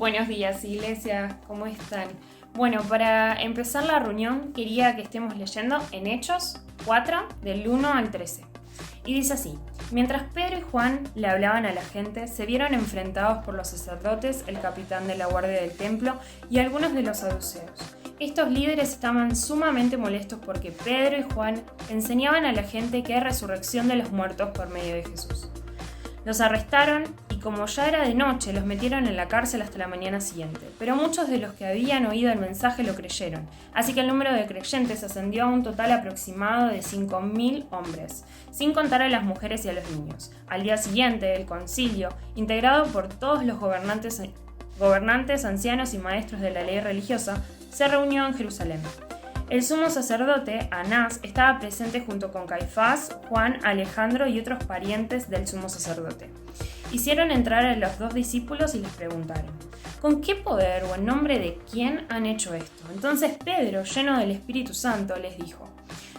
Buenos días, iglesia, ¿cómo están? Bueno, para empezar la reunión quería que estemos leyendo en Hechos 4, del 1 al 13. Y dice así: mientras Pedro y Juan le hablaban a la gente, se vieron enfrentados por los sacerdotes, el capitán de la guardia del templo y algunos de los saduceos. Estos líderes estaban sumamente molestos porque Pedro y Juan enseñaban a la gente que hay resurrección de los muertos por medio de Jesús. Los arrestaron y como ya era de noche, los metieron en la cárcel hasta la mañana siguiente. Pero muchos de los que habían oído el mensaje lo creyeron, así que el número de creyentes ascendió a un total aproximado de 5.000 hombres, sin contar a las mujeres y a los niños. Al día siguiente, el concilio, integrado por todos los gobernantes, ancianos y maestros de la ley religiosa, se reunió en Jerusalén. El sumo sacerdote, Anás, estaba presente junto con Caifás, Juan, Alejandro y otros parientes del sumo sacerdote. Hicieron entrar a los dos discípulos y les preguntaron: ¿con qué poder o en nombre de quién han hecho esto? Entonces Pedro, lleno del Espíritu Santo, les dijo: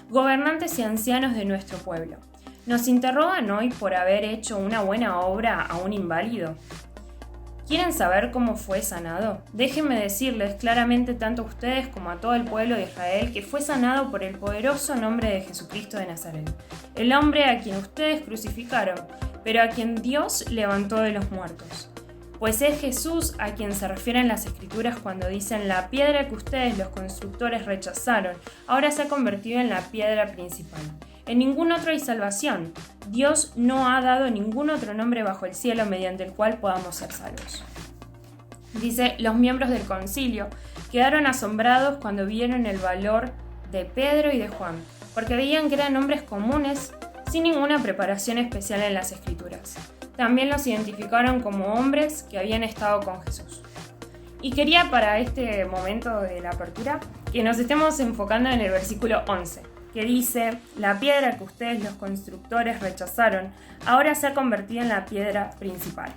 gobernantes y ancianos de nuestro pueblo, ¿nos interrogan hoy por haber hecho una buena obra a un inválido? ¿Quieren saber cómo fue sanado? Déjenme decirles claramente tanto a ustedes como a todo el pueblo de Israel que fue sanado por el poderoso nombre de Jesucristo de Nazaret, el hombre a quien ustedes crucificaron, pero a quien Dios levantó de los muertos. Pues es Jesús a quien se refieren las Escrituras cuando dicen: la piedra que ustedes los constructores rechazaron, ahora se ha convertido en la piedra principal. En ningún otro hay salvación. Dios no ha dado ningún otro nombre bajo el cielo mediante el cual podamos ser salvos. Dice: los miembros del concilio quedaron asombrados cuando vieron el valor de Pedro y de Juan, porque veían que eran hombres comunes sin ninguna preparación especial en las Escrituras. También los identificaron como hombres que habían estado con Jesús. Y quería para este momento de la apertura que nos estemos enfocando en el versículo 11. Que dice: la piedra que ustedes los constructores rechazaron, ahora se ha convertido en la piedra principal.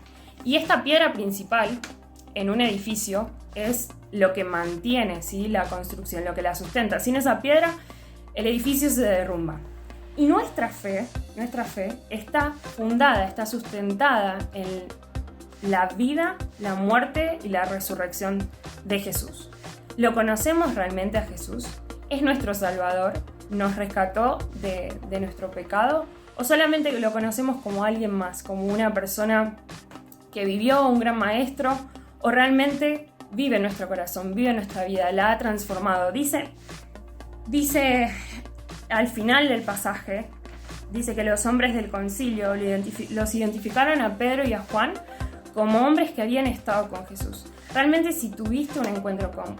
Y esta piedra principal en un edificio es lo que mantiene, ¿sí?, la construcción, lo que la sustenta. Sin esa piedra, el edificio se derrumba. Y nuestra fe está fundada, está sustentada en la vida, la muerte y la resurrección de Jesús. ¿Lo conocemos realmente a Jesús? ¿Es nuestro Salvador? ¿Nos rescató de nuestro pecado? ¿O solamente lo conocemos como alguien más, como una persona que vivió, un gran maestro? ¿O realmente vive en nuestro corazón, vive en nuestra vida, la ha transformado? Dice al final del pasaje, dice que los hombres del concilio los identificaron a Pedro y a Juan como hombres que habían estado con Jesús. Realmente, si tuviste un encuentro con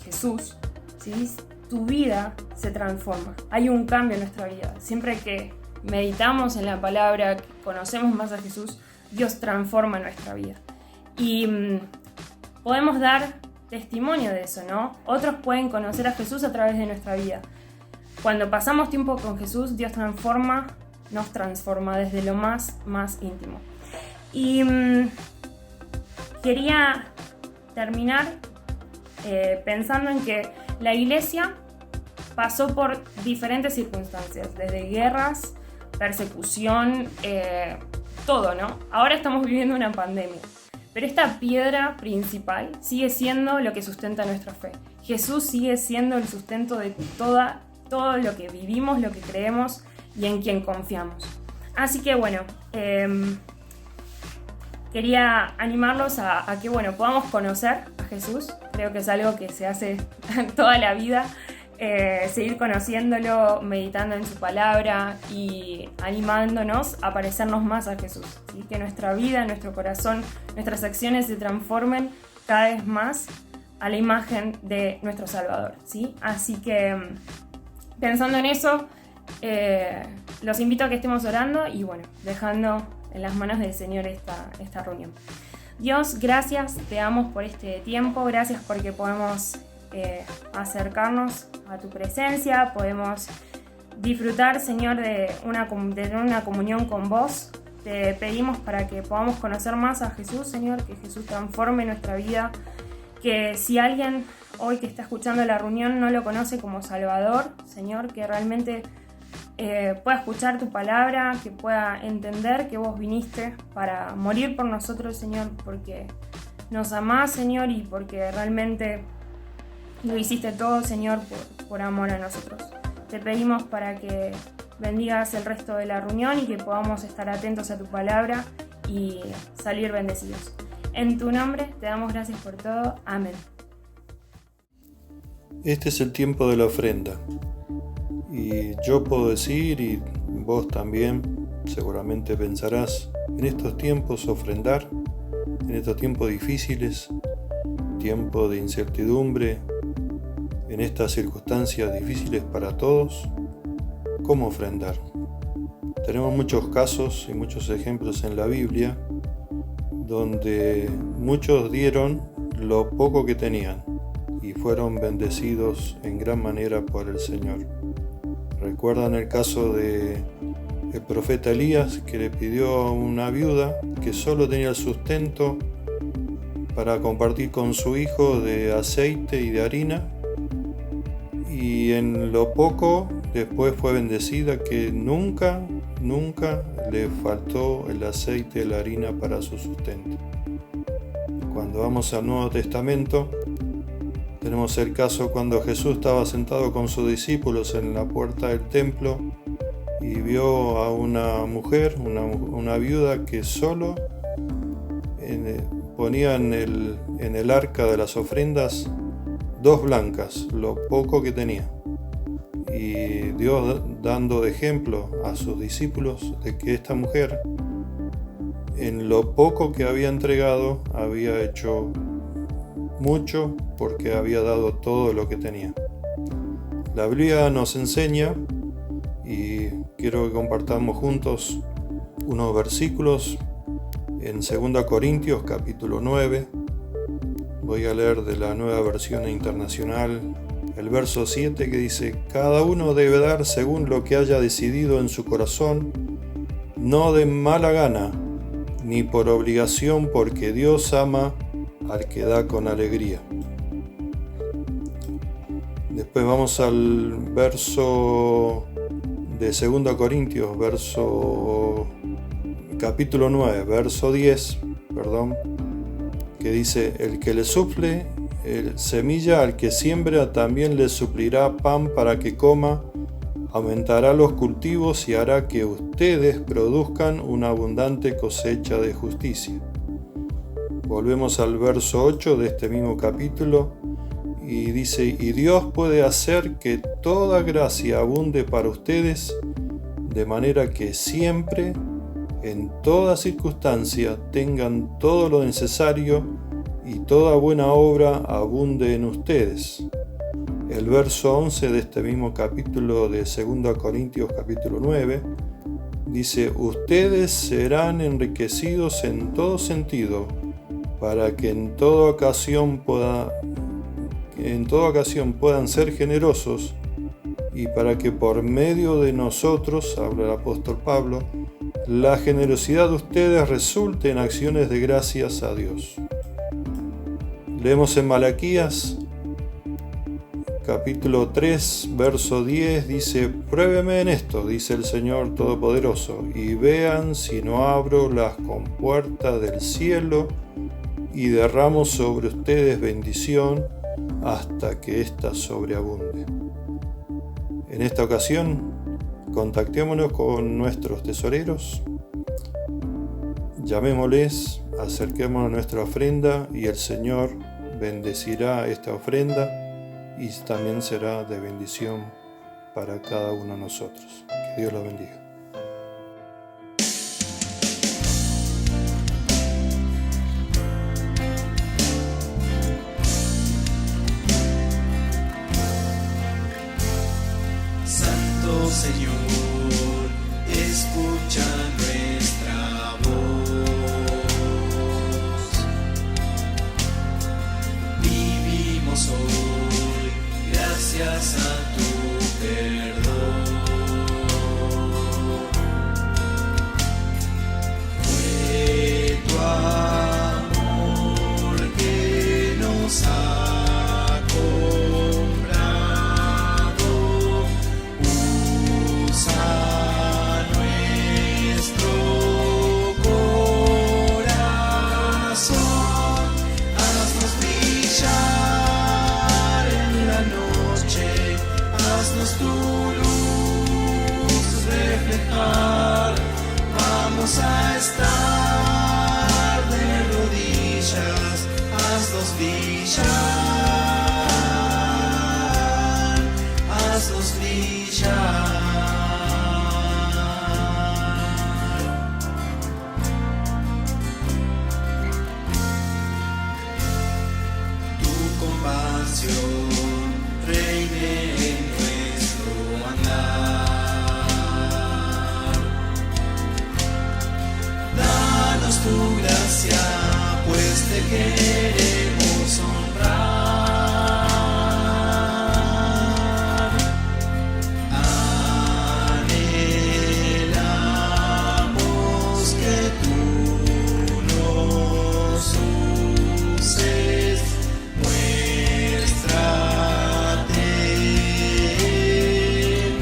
Jesús, ¿sí?, tu vida se transforma. Hay un cambio en nuestra vida. Siempre que meditamos en la palabra, que conocemos más a Jesús, Dios transforma nuestra vida. Y podemos dar testimonio de eso, ¿no? Otros pueden conocer a Jesús a través de nuestra vida. Cuando pasamos tiempo con Jesús, Dios nos transforma desde lo más íntimo. Y quería terminar pensando en que la iglesia pasó por diferentes circunstancias, desde guerras, persecución, todo, ¿no? Ahora estamos viviendo una pandemia, pero esta piedra principal sigue siendo lo que sustenta nuestra fe. Jesús sigue siendo el sustento de todo lo que vivimos, lo que creemos y en quien confiamos. Así que bueno, quería animarlos a que podamos conocer a Jesús. Creo que es algo que se hace toda la vida, seguir conociéndolo, meditando en su palabra y animándonos a parecernos más a Jesús, ¿sí? Que nuestra vida, nuestro corazón, nuestras acciones se transformen cada vez más a la imagen de nuestro Salvador, ¿sí? Así que pensando en eso, los invito a que estemos orando y dejando en las manos del Señor esta reunión. Dios, gracias, te damos por este tiempo, gracias porque podemos acercarnos a tu presencia, podemos disfrutar, Señor, de una comunión con vos. Te pedimos para que podamos conocer más a Jesús, Señor, que Jesús transforme nuestra vida, que si alguien hoy que está escuchando la reunión no lo conoce como Salvador, Señor, que realmente pueda escuchar tu palabra, que pueda entender que vos viniste para morir por nosotros, Señor, porque nos amás, Señor, y porque realmente lo hiciste todo, Señor, por amor a nosotros. Te pedimos para que bendigas el resto de la reunión y que podamos estar atentos a tu palabra y salir bendecidos. En tu nombre te damos gracias por todo. Amén. Este es el tiempo de la ofrenda. Y yo puedo decir, y vos también seguramente pensarás, en estos tiempos ofrendar, en estos tiempos difíciles, tiempo de incertidumbre, en estas circunstancias difíciles para todos, ¿cómo ofrendar? Tenemos muchos casos y muchos ejemplos en la Biblia donde muchos dieron lo poco que tenían y fueron bendecidos en gran manera por el Señor. ¿Recuerdan el caso del profeta Elías, que le pidió a una viuda que solo tenía el sustento para compartir con su hijo de aceite y de harina? Y en lo poco después fue bendecida, que nunca le faltó el aceite y la harina para su sustento. Cuando vamos al Nuevo Testamento, tenemos el caso cuando Jesús estaba sentado con sus discípulos en la puerta del templo y vio a una mujer, una viuda, que solo ponía en el arca de las ofrendas 2 blancas, lo poco que tenía. Y Dios dando de ejemplo a sus discípulos de que esta mujer, en lo poco que había entregado, había hecho mucho porque había dado todo lo que tenía. La Biblia nos enseña, y quiero que compartamos juntos unos versículos en 2 Corintios capítulo 9. Voy a leer de la Nueva Versión Internacional el verso 7, que dice: cada uno debe dar según lo que haya decidido en su corazón, no de mala gana, ni por obligación, porque Dios ama al que da con alegría. Después vamos al verso de 2 Corintios, capítulo 9, verso 10, que dice: el que le suple semilla al que siembra, también le suplirá pan para que coma, aumentará los cultivos y hará que ustedes produzcan una abundante cosecha de justicia. Volvemos al verso 8 de este mismo capítulo y dice: y Dios puede hacer que toda gracia abunde para ustedes, de manera que siempre, en toda circunstancia, tengan todo lo necesario y toda buena obra abunde en ustedes. El verso 11 de este mismo capítulo de 2 Corintios capítulo 9 dice: ustedes serán enriquecidos en todo sentido, para que en toda ocasión puedan ser generosos, y para que por medio de nosotros, habla el apóstol Pablo, la generosidad de ustedes resulte en acciones de gracias a Dios. Leemos en Malaquías capítulo 3, verso 10, dice: pruébeme en esto, dice el Señor Todopoderoso, y vean si no abro las compuertas del cielo y derramo sobre ustedes bendición hasta que ésta sobreabunde. En esta ocasión, contactémonos con nuestros tesoreros, llamémosles, acerquémonos a nuestra ofrenda y el Señor bendecirá esta ofrenda y también será de bendición para cada uno de nosotros. Que Dios los bendiga. Santo Señor, escucha nuestra voz. Vivimos hoy gracias a tu perdón. haznos brillar, haznos brillar. Tu compasión reine en nuestro andar. Danos tu gracia, pues te queremos honrar. Anhelamos que tú nos uses, muéstrate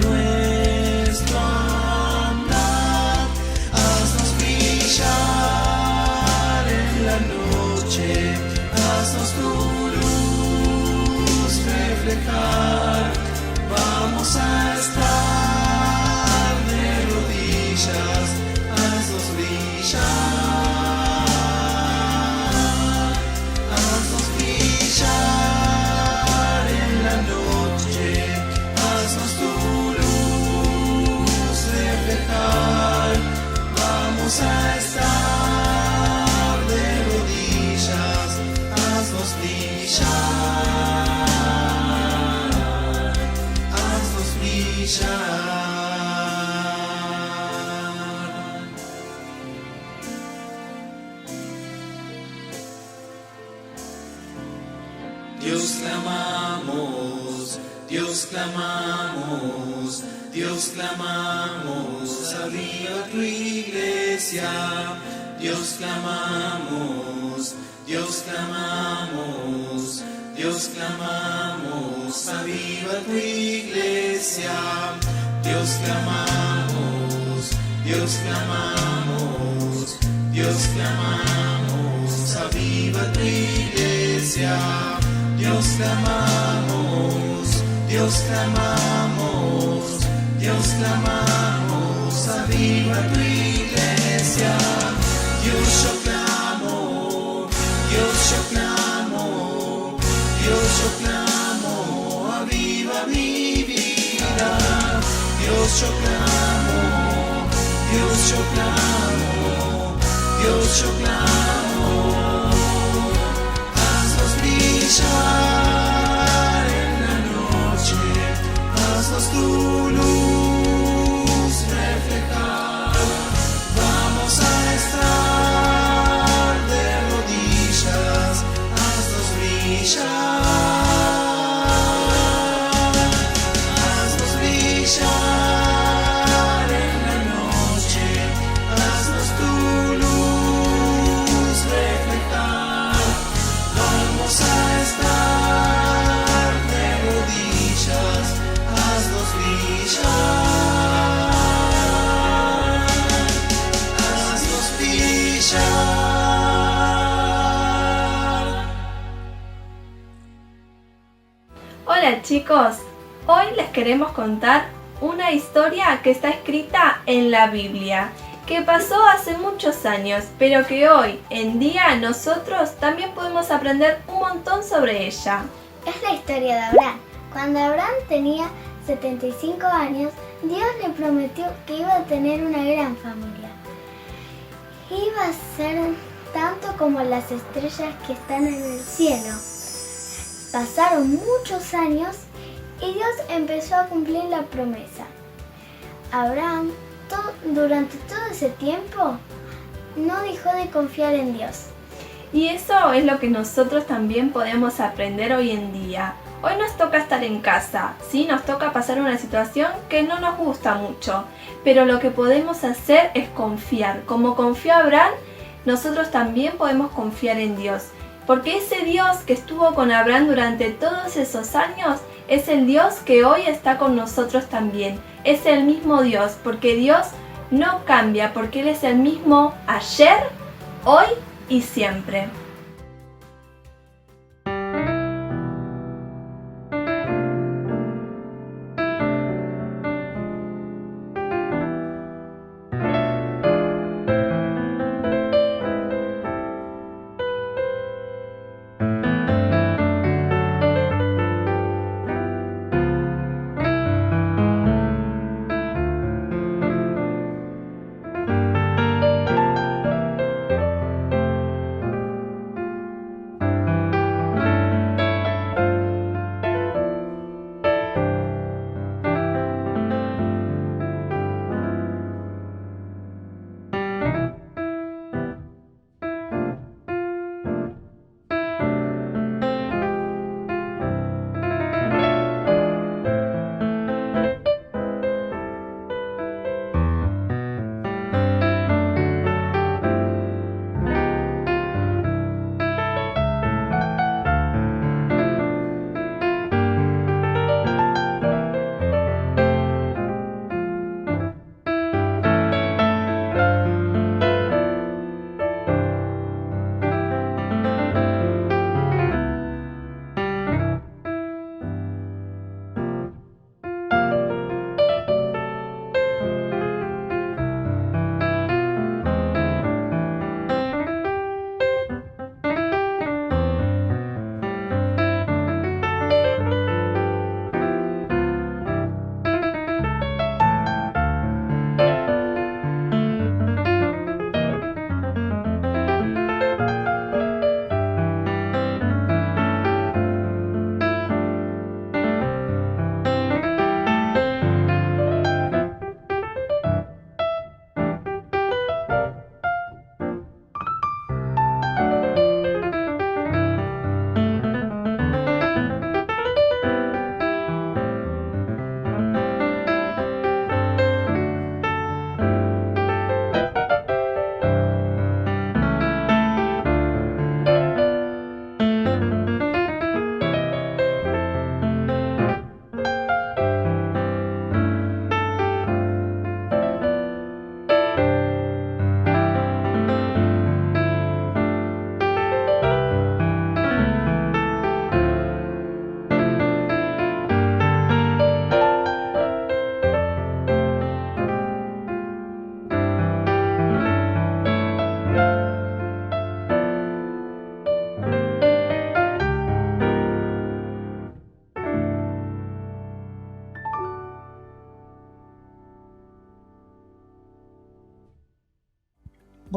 nuestro andar, haznos brillar en la noche, haznos tu luz reflejar. Vamos a estar de rodillas, haznos brillar, haznos brillar en la noche, haznos tu luz reflejar. Vamos a estar de rodillas, haznos brillar, haznos brillar. Dios clamamos, Dios clamamos, Dios clamamos, aviva tu iglesia. Dios clamamos, Dios clamamos, Dios clamamos, aviva tu iglesia. Dios clamamos, Dios clamamos, Dios clamamos, aviva tu iglesia. Dios clamamos, Dios clamamos, Dios clamamos, aviva tu iglesia. Dios yo clamo, Dios yo clamo, Dios yo clamo, aviva mi vida. Dios yo clamo, Dios yo clamo, Dios yo clamo, haznos brillar en la noche, haznos tu luz reflejar. Vamos a estar de rodillas, haznos brillar, haznos brillar en la noche, haznos tu luz reflejar. Vamos a estar de rodillas, haznos brillar, haznos brillar. Hola chicos, hoy les queremos contar una historia que está escrita en la Biblia, que pasó hace muchos años, pero que hoy en día nosotros también podemos aprender un montón sobre ella. Es la historia de Abraham. Cuando Abraham tenía 75 años, Dios le prometió que iba a tener una gran familia. Iba a ser tanto como las estrellas que están en el cielo. Pasaron muchos años y Dios empezó a cumplir la promesa. Abraham, durante todo ese tiempo, no dejó de confiar en Dios. Y eso es lo que nosotros también podemos aprender hoy en día. Hoy nos toca estar en casa, ¿sí? Nos toca pasar una situación que no nos gusta mucho, pero lo que podemos hacer es confiar. Como confió Abraham, nosotros también podemos confiar en Dios. Porque ese Dios que estuvo con Abraham durante todos esos años es el Dios que hoy está con nosotros también. Es el mismo Dios, porque Dios no cambia, porque Él es el mismo ayer, hoy y siempre.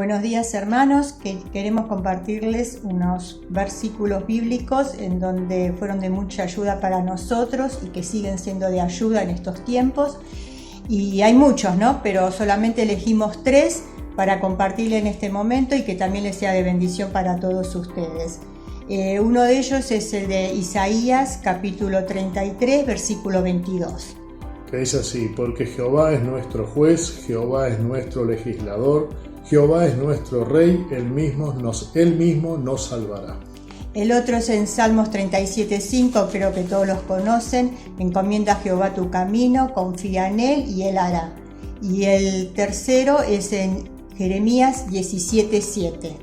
Buenos días, hermanos, que queremos compartirles unos versículos bíblicos en donde fueron de mucha ayuda para nosotros y que siguen siendo de ayuda en estos tiempos. Y hay muchos, ¿no? Pero solamente elegimos 3 para compartirle en este momento y que también les sea de bendición para todos ustedes. Uno de ellos es el de Isaías, capítulo 33, versículo 22. Que dice así: porque Jehová es nuestro juez, Jehová es nuestro legislador, Jehová es nuestro rey, él mismo nos salvará. El otro es en Salmos 37:5, creo que todos los conocen: encomienda a Jehová tu camino, confía en él y él hará. Y el tercero es en Jeremías 17:7.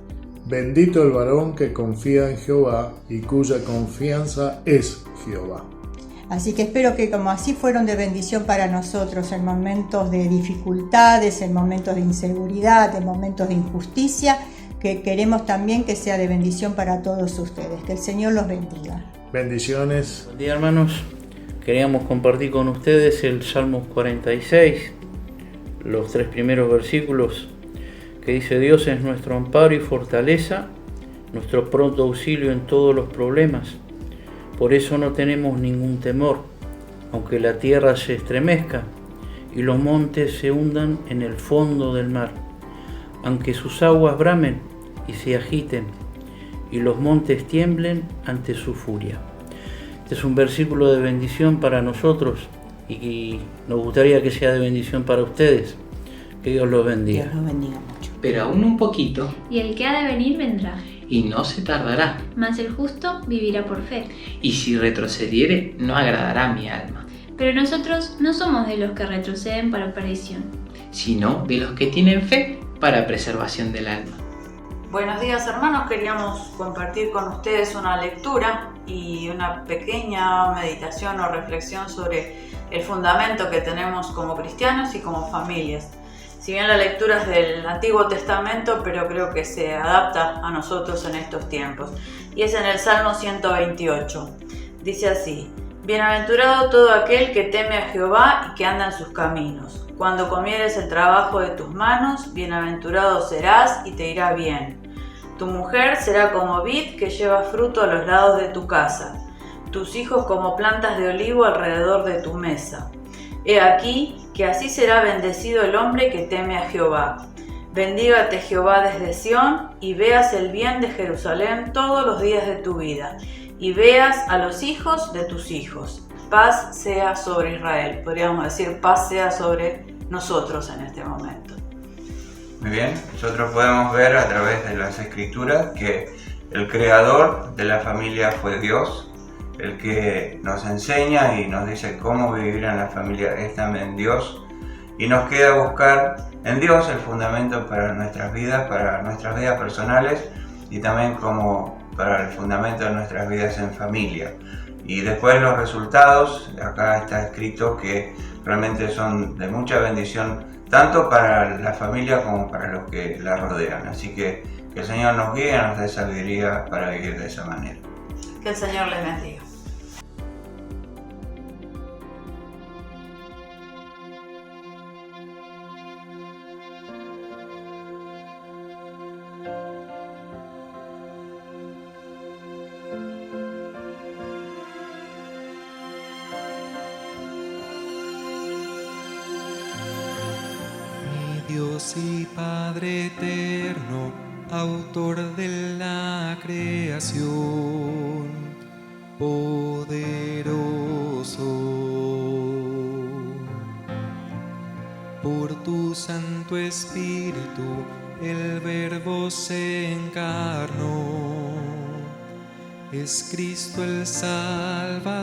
Bendito el varón que confía en Jehová y cuya confianza es Jehová. Así que espero que como así fueron de bendición para nosotros en momentos de dificultades, en momentos de inseguridad, en momentos de injusticia, que queremos también que sea de bendición para todos ustedes. Que el Señor los bendiga. Bendiciones. Buen día, hermanos. Queríamos compartir con ustedes el Salmo 46, los 3 primeros versículos, que dice: Dios es nuestro amparo y fortaleza, nuestro pronto auxilio en todos los problemas. Por eso no tenemos ningún temor, aunque la tierra se estremezca y los montes se hundan en el fondo del mar, aunque sus aguas bramen y se agiten y los montes tiemblen ante su furia. Este es un versículo de bendición para nosotros y nos gustaría que sea de bendición para ustedes. Que Dios los bendiga. Dios los bendiga mucho. Pero aún un poquito, y el que ha de venir vendrá, y no se tardará. mas el justo vivirá por fe. Y si retrocediere, no agradará a mi alma, Pero nosotros no somos de los que retroceden para perdición. sino de los que tienen fe para preservación del alma. Buenos días, hermanos. Queríamos compartir con ustedes una lectura y una pequeña meditación o reflexión sobre el fundamento que tenemos como cristianos y como familias. Si bien la lectura es del Antiguo Testamento, pero creo que se adapta a nosotros en estos tiempos. Y es en el Salmo 128. Dice así: Bienaventurado todo aquel que teme a Jehová y que anda en sus caminos. Cuando comieres el trabajo de tus manos, bienaventurado serás y te irá bien. Tu mujer será como vid que lleva fruto a los lados de tu casa, tus hijos como plantas de olivo alrededor de tu mesa. He aquí que así será bendecido el hombre que teme a Jehová. Bendígate Jehová desde Sión, y veas el bien de Jerusalén todos los días de tu vida, y veas a los hijos de tus hijos. Paz sea sobre Israel. Podríamos decir, paz sea sobre nosotros en este momento. Muy bien, nosotros podemos ver a través de las Escrituras que el creador de la familia fue Dios. El que nos enseña y nos dice cómo vivir en la familia es también Dios. Y nos queda buscar en Dios el fundamento para nuestras vidas personales y también como para el fundamento de nuestras vidas en familia. Y después los resultados, acá está escrito que realmente son de mucha bendición tanto para la familia como para los que la rodean. Así que el Señor nos guíe y nos dé sabiduría para vivir de esa manera. Que el Señor les bendiga. Dios y Padre eterno, autor de la creación, poderoso, por tu Santo Espíritu el Verbo se encarnó, es Cristo el Salvador.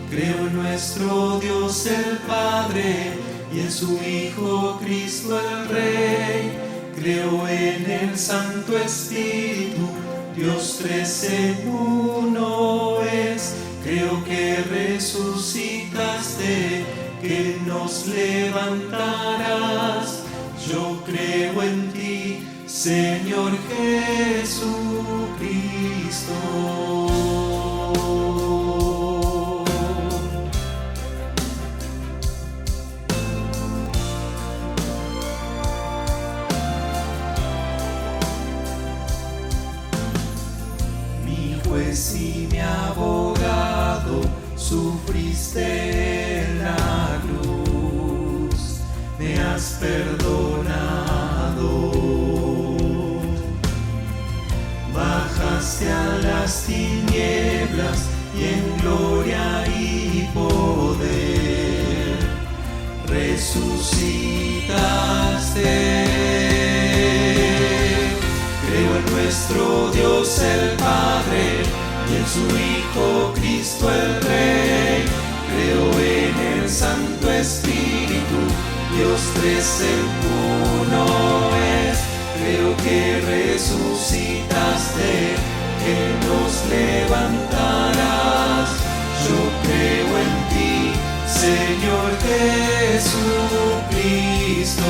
Creo en nuestro Dios el Padre y en su Hijo Cristo el Rey. Creo en el Santo Espíritu, Dios tres en uno es. Creo que resucitaste, que nos levantarás. Yo creo en ti, Señor Jesucristo. sí mi abogado, sufriste en la cruz, me has perdonado. Bajaste a las tinieblas y en gloria y poder resucitaste. Creo en nuestro Dios el Padre y en su Hijo Cristo el Rey. Creo en el Santo Espíritu, Dios tres en uno es. Creo que resucitaste, que nos levantarás. Yo creo en ti, Señor Jesucristo.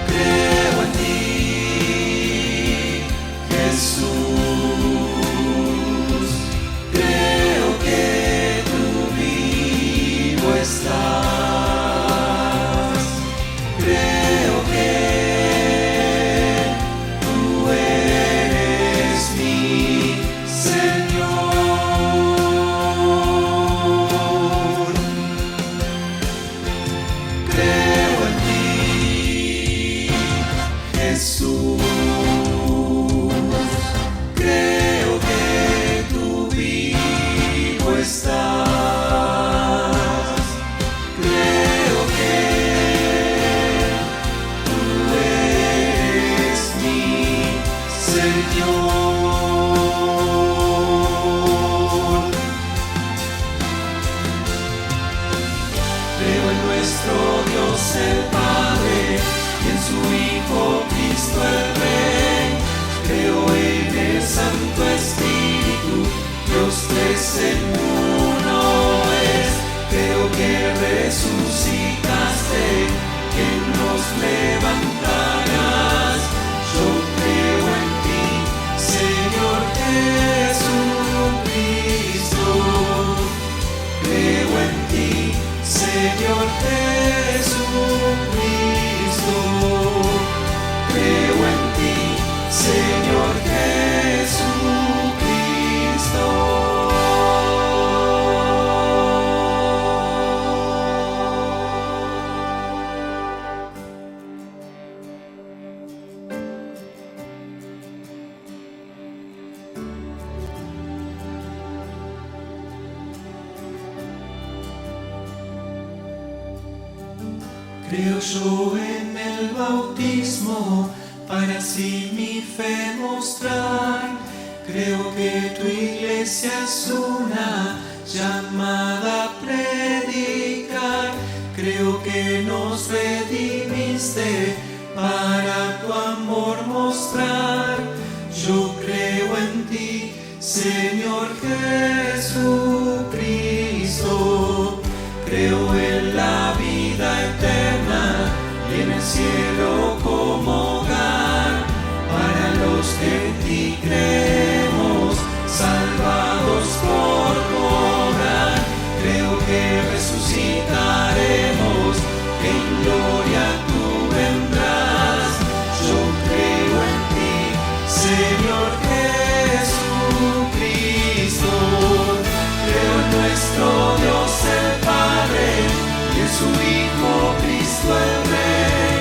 Creo en ti, Jesús. Creo que tú vivo estás. Creo que tú eres mi Señor. Creo en ti, Jesús. Creo que tú vivo estás. Creo que tú eres mi Señor. Creo en nuestro Dios el Padre y en su Hijo Cristo el Rey. Creo en el Santo Espíritu, Dios tres en uno es. Creo que resucitaste, que nos levantarás. Yo creo en ti, Señor Jesucristo. Creo en ti, Señor Jesucristo. Creo en ti, Señor Jesucristo. Creo yo en el bautismo, para así mi fe mostrar. Creo que tu iglesia es una llamada a predicar. Creo que nos redimiste para tu amor mostrar. Yo creo en ti, Señor Jesucristo. Creo en la vida eterna y en el cielo como hogar para los que en ti creemos, salvados por tu obra. Creo que resucitaremos, que en gloria tú vendrás. Yo creo en ti, Señor Jesucristo. Creo en nuestro Dios el Padre y en su Hijo Cristo el Rey.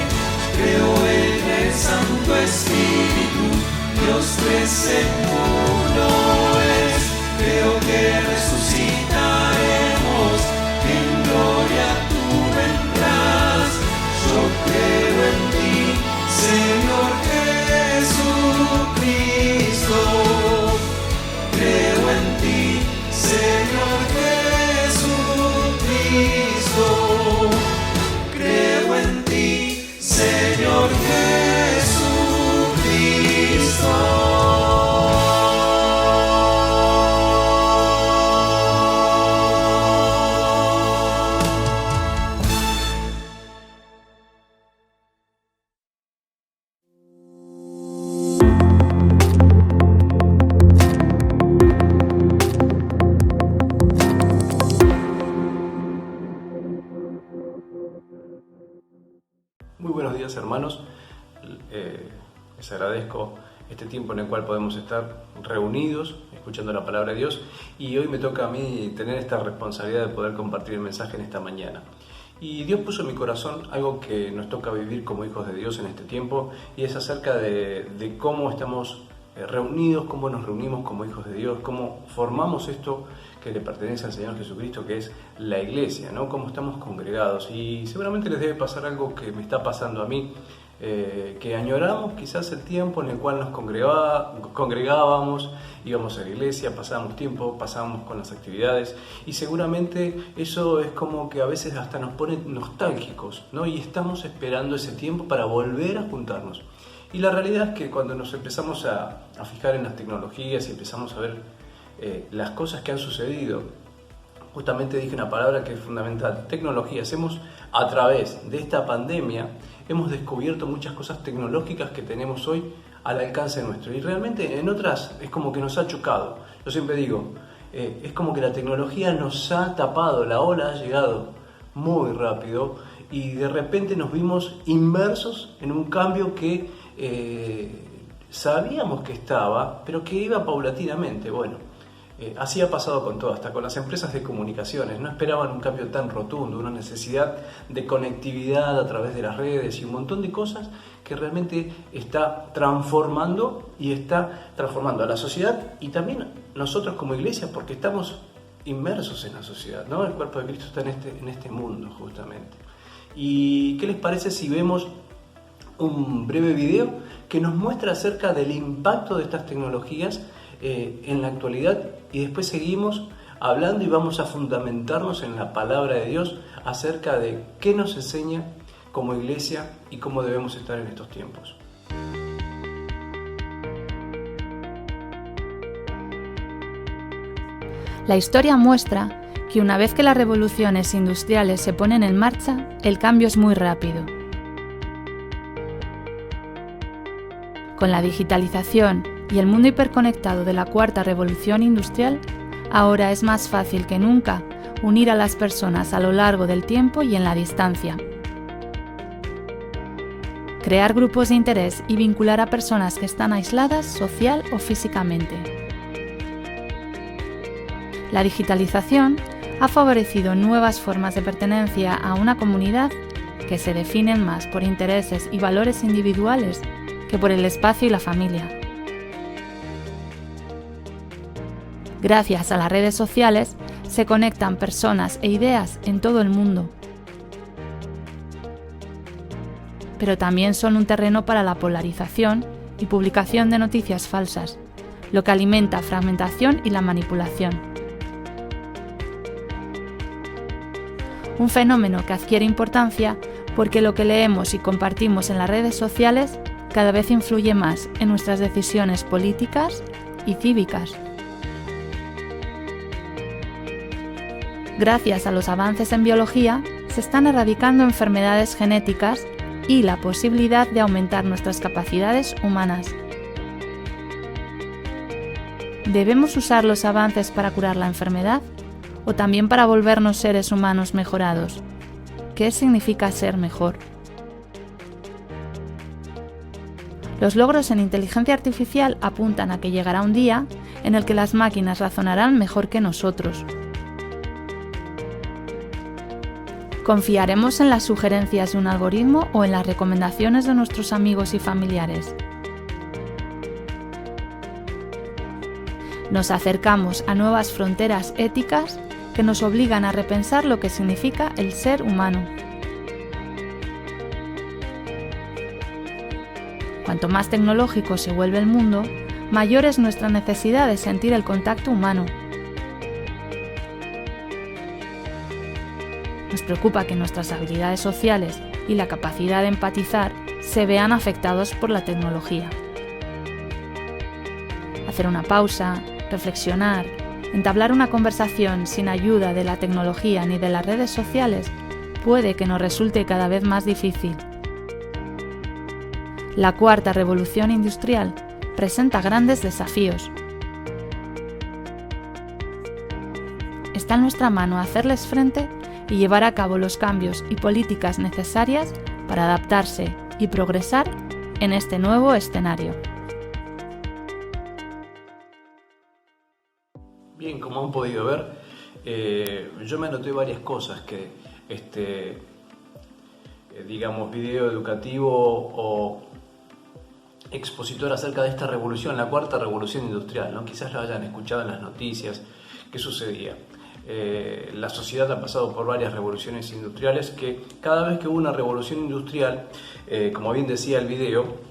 Creo en el Santo Espíritu, Dios tres en uno es. Creo que resucitaremos, que en gloria tú vendrás. Yo creo en ti, Señor Jesucristo. Creo en ti, Señor Jesucristo. Creo en ti, Señor Jesucristo. Muy buenos días, hermanos. Les agradezco este tiempo en el cual podemos estar reunidos, escuchando la palabra de Dios, y hoy me toca a mí tener esta responsabilidad de poder compartir el mensaje en esta mañana. Y Dios puso en mi corazón algo que nos toca vivir como hijos de Dios en este tiempo, y es acerca de cómo estamos reunidos, cómo nos reunimos como hijos de Dios, cómo formamos esto que le pertenece al Señor Jesucristo, que es la iglesia, ¿no? Cómo estamos congregados. Y seguramente les debe pasar algo que me está pasando a mí, que añoramos quizás el tiempo en el cual nos congregábamos, íbamos a la iglesia, pasábamos tiempo, pasábamos con las actividades, y seguramente eso es como que a veces hasta nos pone nostálgicos, ¿no? Y estamos esperando ese tiempo para volver a juntarnos. Y la realidad es que cuando nos empezamos a fijar en las tecnologías y empezamos a ver las cosas que han sucedido, justamente dije una palabra que es fundamental: tecnologías. A través de esta pandemia hemos descubierto muchas cosas tecnológicas que tenemos hoy al alcance nuestro, y realmente en otras es como que nos ha chocado. Yo siempre digo, es como que la tecnología nos ha tapado, la ola ha llegado muy rápido y de repente nos vimos inmersos en un cambio que sabíamos que estaba, pero que iba paulatinamente. Bueno, así ha pasado con todo, hasta con las empresas de comunicaciones. No esperaban un cambio tan rotundo, una necesidad de conectividad a través de las redes y un montón de cosas que realmente está transformando a la sociedad y también nosotros como iglesia, porque estamos inmersos en la sociedad, ¿no? El cuerpo de Cristo está en este mundo justamente. ¿Y qué les parece si vemos un breve video que nos muestra acerca del impacto de estas tecnologías en la actualidad, y después seguimos hablando y vamos a fundamentarnos en la palabra de Dios acerca de qué nos enseña como iglesia y cómo debemos estar en estos tiempos? La historia muestra que una vez que las revoluciones industriales se ponen en marcha, el cambio es muy rápido. Con la digitalización y el mundo hiperconectado de la cuarta revolución industrial, ahora es más fácil que nunca unir a las personas a lo largo del tiempo y en la distancia. Crear grupos de interés y vincular a personas que están aisladas social o físicamente. La digitalización ha favorecido nuevas formas de pertenencia a una comunidad que se definen más por intereses y valores individuales que por el espacio y la familia. Gracias a las redes sociales se conectan personas e ideas en todo el mundo. Pero también son un terreno para la polarización y publicación de noticias falsas, lo que alimenta fragmentación y la manipulación. Un fenómeno que adquiere importancia porque lo que leemos y compartimos en las redes sociales cada vez influye más en nuestras decisiones políticas y cívicas. Gracias a los avances en biología, se están erradicando enfermedades genéticas y la posibilidad de aumentar nuestras capacidades humanas. ¿Debemos usar los avances para curar la enfermedad o también para volvernos seres humanos mejorados? ¿Qué significa ser mejor? Los logros en inteligencia artificial apuntan a que llegará un día en el que las máquinas razonarán mejor que nosotros. ¿Confiaremos en las sugerencias de un algoritmo o en las recomendaciones de nuestros amigos y familiares? Nos acercamos a nuevas fronteras éticas que nos obligan a repensar lo que significa el ser humano. Cuanto más tecnológico se vuelve el mundo, mayor es nuestra necesidad de sentir el contacto humano. Nos preocupa que nuestras habilidades sociales y la capacidad de empatizar se vean afectados por la tecnología. Hacer una pausa, reflexionar, entablar una conversación sin ayuda de la tecnología ni de las redes sociales puede que nos resulte cada vez más difícil. La cuarta revolución industrial presenta grandes desafíos. Está en nuestra mano hacerles frente y llevar a cabo los cambios y políticas necesarias para adaptarse y progresar en este nuevo escenario. Bien, como han podido ver, yo me anoté varias cosas que digamos, video educativo o expositor acerca de esta revolución, la cuarta revolución industrial, ¿no? Quizás lo hayan escuchado en las noticias. ¿Qué sucedía? La sociedad ha pasado por varias revoluciones industriales que cada vez que hubo una revolución industrial, como bien decía el video,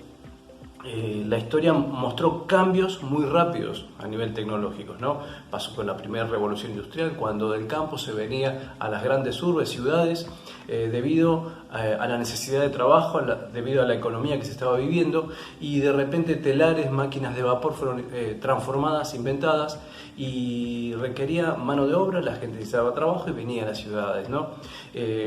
la historia mostró cambios muy rápidos a nivel tecnológico, ¿no? Pasó con la primera revolución industrial, cuando del campo se venía a las grandes urbes, ciudades, debido a la necesidad de trabajo, debido a la economía que se estaba viviendo, y de repente telares, máquinas de vapor fueron transformadas, inventadas, y requería mano de obra, la gente necesitaba trabajo y venía a las ciudades, ¿no?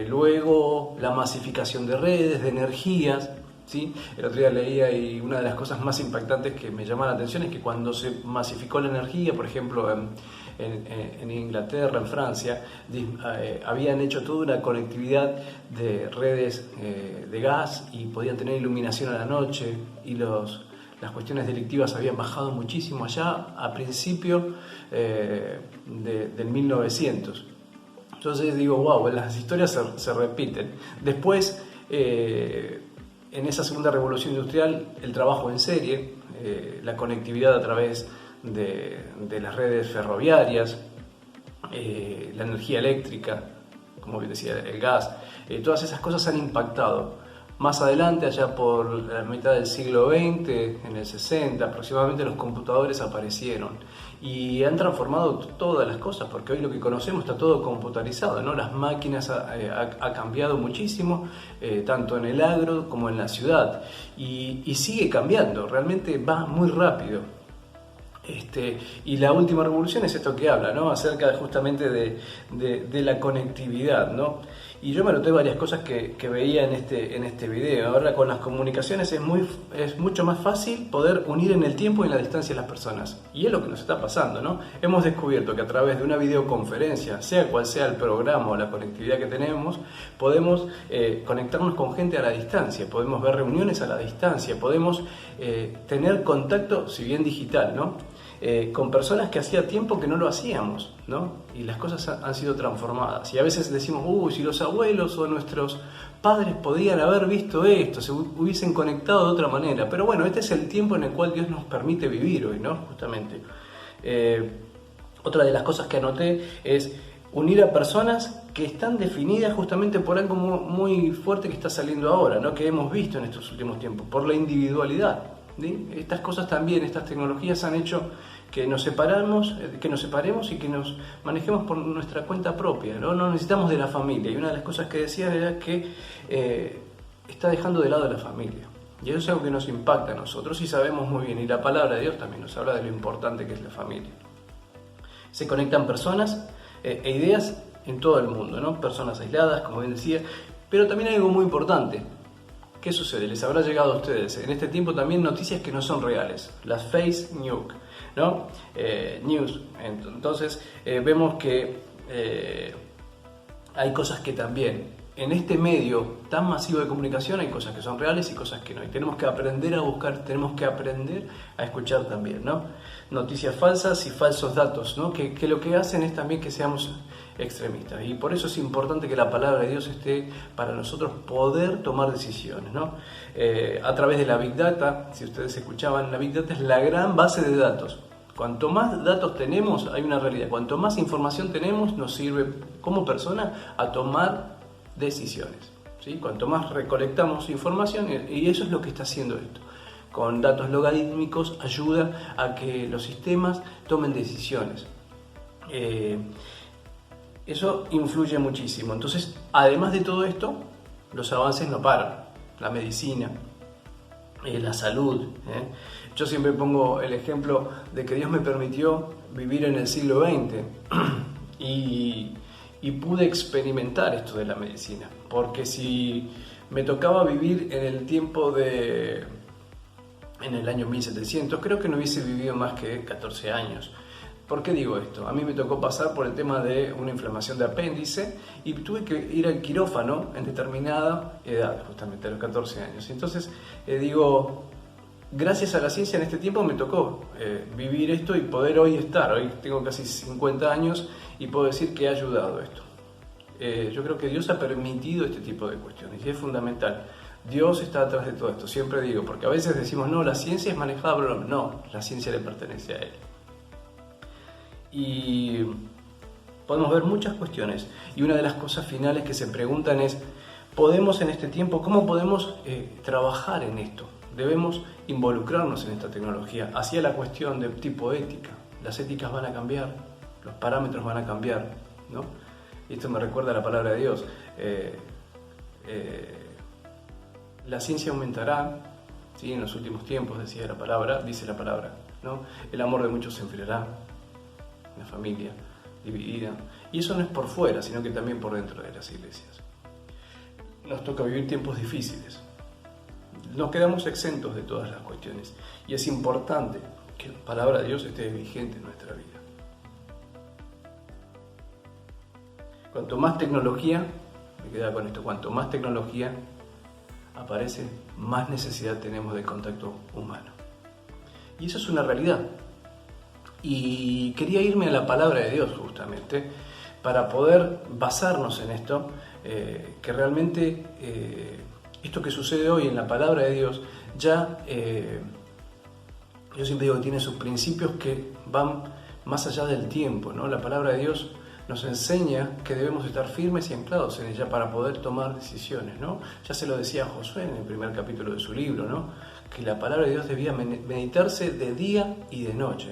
Luego la masificación de redes, de energías, ¿sí? El otro día leía y una de las cosas más impactantes que me llama la atención es que cuando se masificó la energía, por ejemplo en Inglaterra, en Francia, habían hecho toda una conectividad de redes de gas y podían tener iluminación a la noche, y las cuestiones delictivas habían bajado muchísimo allá a principio del 1900. Entonces digo, wow, las historias se repiten. Después, en esa segunda revolución industrial, el trabajo en serie, la conectividad a través de las redes ferroviarias, la energía eléctrica, como bien decía, el gas, todas esas cosas han impactado. Más adelante, allá por la mitad del siglo XX, en el 60 aproximadamente, los computadores aparecieron y han transformado todas las cosas, porque hoy lo que conocemos está todo computarizado, ¿no? Las máquinas ha cambiado muchísimo, tanto en el agro como en la ciudad, y sigue cambiando, realmente va muy rápido. Y la última revolución es esto que habla, ¿no? Acerca justamente de la conectividad, ¿no? Y yo me anoté varias cosas que veía en este video. Ahora con las comunicaciones es mucho más fácil poder unir en el tiempo y en la distancia a las personas. Y es lo que nos está pasando, ¿no? Hemos descubierto que a través de una videoconferencia, sea cual sea el programa o la conectividad que tenemos, podemos conectarnos con gente a la distancia, podemos ver reuniones a la distancia, podemos tener contacto, si bien digital, ¿no? Con personas que hacía tiempo que no lo hacíamos, ¿no? Y las cosas han sido transformadas. Y a veces decimos, si los abuelos o nuestros padres podían haber visto esto, se hubiesen conectado de otra manera. Pero bueno, este es el tiempo en el cual Dios nos permite vivir hoy, ¿no? Justamente. Otra de las cosas que anoté es unir a personas que están definidas justamente por algo muy fuerte que está saliendo ahora, ¿no? Que hemos visto en estos últimos tiempos, por la individualidad. ¿Sí? Estas cosas también, estas tecnologías han hecho que nos separemos y que nos manejemos por nuestra cuenta propia, ¿no? No necesitamos de la familia. Y una de las cosas que decía era que está dejando de lado la familia. Y eso es algo que nos impacta a nosotros y sabemos muy bien. Y la palabra de Dios también nos habla de lo importante que es la familia. Se conectan personas e ideas en todo el mundo, ¿no? Personas aisladas, como bien decía. Pero también hay algo muy importante. ¿Qué sucede? Les habrá llegado a ustedes en este tiempo también noticias que no son reales, las fake news, ¿no? News. Entonces vemos que hay cosas que también en este medio tan masivo de comunicación hay cosas que son reales y cosas que no. Y tenemos que aprender a buscar, tenemos que aprender a escuchar también, ¿no? Noticias falsas y falsos datos, ¿no? Que lo que hacen es también que seamos extremistas. Y por eso es importante que la palabra de Dios esté para nosotros poder tomar decisiones, ¿no? A través de la Big Data, si ustedes escuchaban, la Big Data es la gran base de datos. Cuanto más datos tenemos, hay una realidad. Cuanto más información tenemos, nos sirve como persona a tomar decisiones, ¿sí? Cuanto más recolectamos información, y eso es lo que está haciendo esto. Con datos logarítmicos ayuda a que los sistemas tomen decisiones. Eso influye muchísimo. Entonces, además de todo esto, los avances no paran. La medicina, la salud. Yo siempre pongo el ejemplo de que Dios me permitió vivir en el siglo XX y pude experimentar esto de la medicina. Porque si me tocaba vivir en el tiempo en el año 1700, creo que no hubiese vivido más que 14 años. ¿Por qué digo esto? A mí me tocó pasar por el tema de una inflamación de apéndice y tuve que ir al quirófano en determinada edad, justamente a los 14 años. Entonces digo, gracias a la ciencia en este tiempo me tocó vivir esto y poder hoy estar. Hoy tengo casi 50 años y puedo decir que ha ayudado esto. Yo creo que Dios ha permitido este tipo de cuestiones y es fundamental. Dios está atrás de todo esto, siempre digo, porque a veces decimos, no, la ciencia es manejada por el hombre. No, la ciencia le pertenece a Él. Y podemos ver muchas cuestiones y una de las cosas finales que se preguntan es, ¿podemos en este tiempo, cómo podemos trabajar en esto? Debemos involucrarnos en esta tecnología hacia la cuestión de tipo ética. Las éticas van a cambiar, los parámetros van a cambiar, ¿no? Y esto me recuerda a la palabra de Dios. La ciencia aumentará, ¿sí? En los últimos tiempos, dice la palabra, ¿no? El amor de muchos se enfriará, la familia dividida. Y eso no es por fuera, sino que también por dentro de las iglesias. Nos toca vivir tiempos difíciles. No quedamos exentos de todas las cuestiones. Y es importante que la palabra de Dios esté vigente en nuestra vida. Cuanto más tecnología, me queda con esto, cuanto más tecnología aparece, más necesidad tenemos de contacto humano. Y eso es una realidad. Y quería irme a la palabra de Dios justamente para poder basarnos en esto, que realmente esto que sucede hoy en la palabra de Dios ya, yo siempre digo que tiene sus principios que van más allá del tiempo, ¿no? La palabra de Dios nos enseña que debemos estar firmes y anclados en ella para poder tomar decisiones, ¿no? Ya se lo decía Josué en el primer capítulo de su libro, ¿no? Que la palabra de Dios debía meditarse de día y de noche,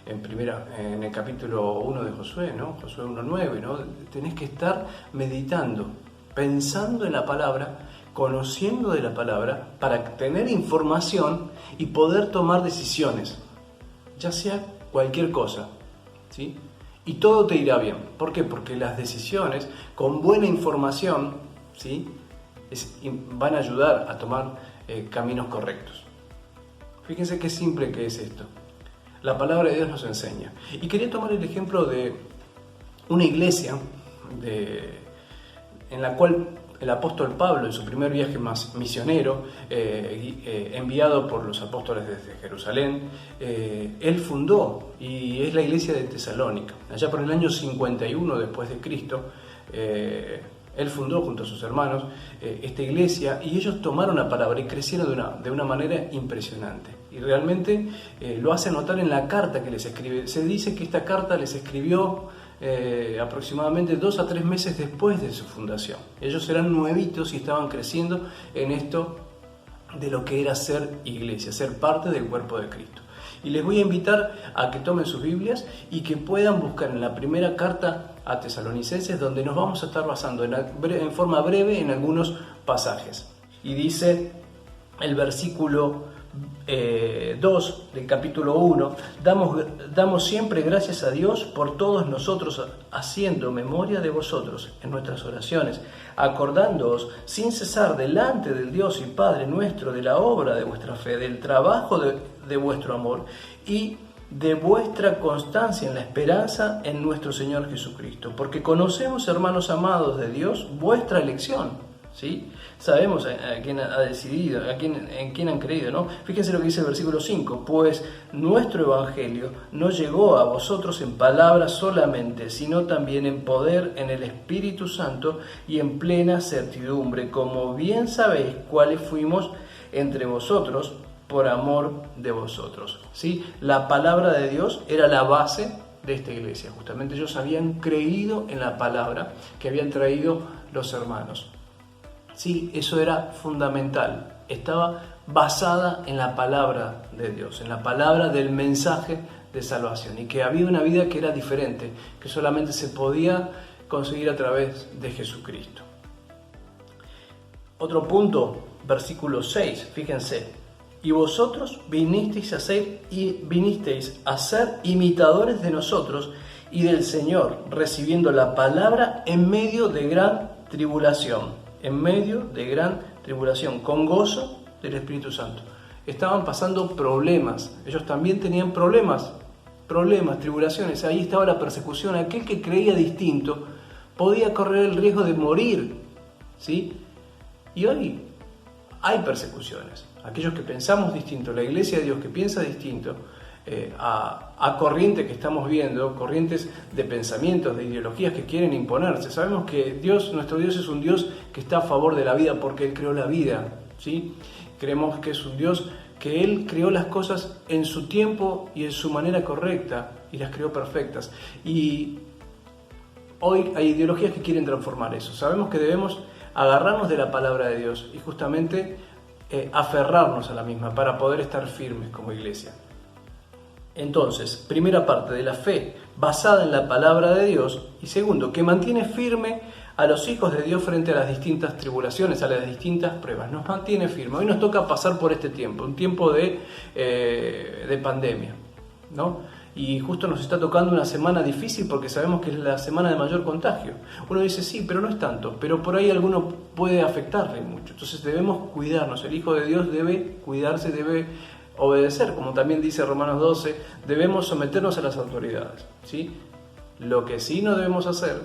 en el capítulo 1 de Josué, ¿no? Josué 1:9, ¿no? Tenés que estar meditando, pensando en la palabra, conociendo de la palabra, para tener información y poder tomar decisiones, ya sea cualquier cosa, ¿sí? Y todo te irá bien. ¿Por qué? Porque las decisiones con buena información, ¿sí? Van a ayudar a tomar caminos correctos. Fíjense qué simple que es esto. La palabra de Dios nos enseña. Y quería tomar el ejemplo de una iglesia en la cual el apóstol Pablo, en su primer viaje misionero, enviado por los apóstoles desde Jerusalén, él fundó, y es la iglesia de Tesalónica. Allá por el año 51 después de Cristo, él fundó junto a sus hermanos esta iglesia, y ellos tomaron la palabra y crecieron de una manera impresionante. Y realmente lo hace notar en la carta que les escribe. Se dice que esta carta les escribió aproximadamente 2 a 3 meses después de su fundación. Ellos eran nuevitos y estaban creciendo en esto de lo que era ser iglesia, ser parte del cuerpo de Cristo. Y les voy a invitar a que tomen sus Biblias y que puedan buscar en la primera carta a Tesalonicenses, donde nos vamos a estar basando en forma breve en algunos pasajes. Y dice el versículo 2 del capítulo 1, damos siempre gracias a Dios por todos nosotros, haciendo memoria de vosotros en nuestras oraciones, acordándoos sin cesar delante del Dios y Padre nuestro de la obra de vuestra fe, del trabajo de vuestro amor y de vuestra constancia en la esperanza en nuestro Señor Jesucristo, porque conocemos, hermanos amados de Dios, vuestra elección. ¿Sí? Sabemos a quién ha decidido, en quién han creído, ¿no? Fíjense lo que dice el versículo 5, pues nuestro evangelio no llegó a vosotros en palabras solamente, sino también en poder, en el Espíritu Santo y en plena certidumbre, como bien sabéis cuáles fuimos entre vosotros por amor de vosotros. ¿Sí? La palabra de Dios era la base de esta iglesia. Justamente ellos habían creído en la palabra que habían traído los hermanos. Sí, eso era fundamental. Estaba basada en la palabra de Dios, en la palabra del mensaje de salvación, y que había una vida que era diferente, que solamente se podía conseguir a través de Jesucristo. Otro punto, versículo 6, fíjense. Y vosotros vinisteis a ser imitadores de nosotros y del Señor, recibiendo la palabra en medio de gran tribulación. En medio de gran tribulación, con gozo del Espíritu Santo. Estaban pasando problemas, ellos también tenían problemas, tribulaciones, ahí estaba la persecución. Aquel que creía distinto podía correr el riesgo de morir, ¿sí? Y hoy hay persecuciones, aquellos que pensamos distinto, la iglesia de Dios que piensa distinto, a corrientes que estamos viendo, corrientes de pensamientos, de ideologías que quieren imponerse. Sabemos que nuestro Dios es un Dios que está a favor de la vida porque Él creó la vida, ¿sí? Creemos que es un Dios que Él creó las cosas en su tiempo y en su manera correcta y las creó perfectas. Y hoy hay ideologías que quieren transformar eso. Sabemos que debemos agarrarnos de la palabra de Dios y justamente aferrarnos a la misma para poder estar firmes como iglesia. Entonces, primera parte de la fe basada en la palabra de Dios, y segundo, que mantiene firme a los hijos de Dios frente a las distintas tribulaciones, a las distintas pruebas. Nos mantiene firme. Hoy nos toca pasar por este tiempo, un tiempo de pandemia, ¿no? Y justo nos está tocando una semana difícil porque sabemos que es la semana de mayor contagio. Uno dice, sí, pero no es tanto, pero por ahí alguno puede afectarle mucho. Entonces debemos cuidarnos. El Hijo de Dios debe cuidarse, debe obedecer, como también dice Romanos 12, debemos someternos a las autoridades, ¿sí? Lo que sí no debemos hacer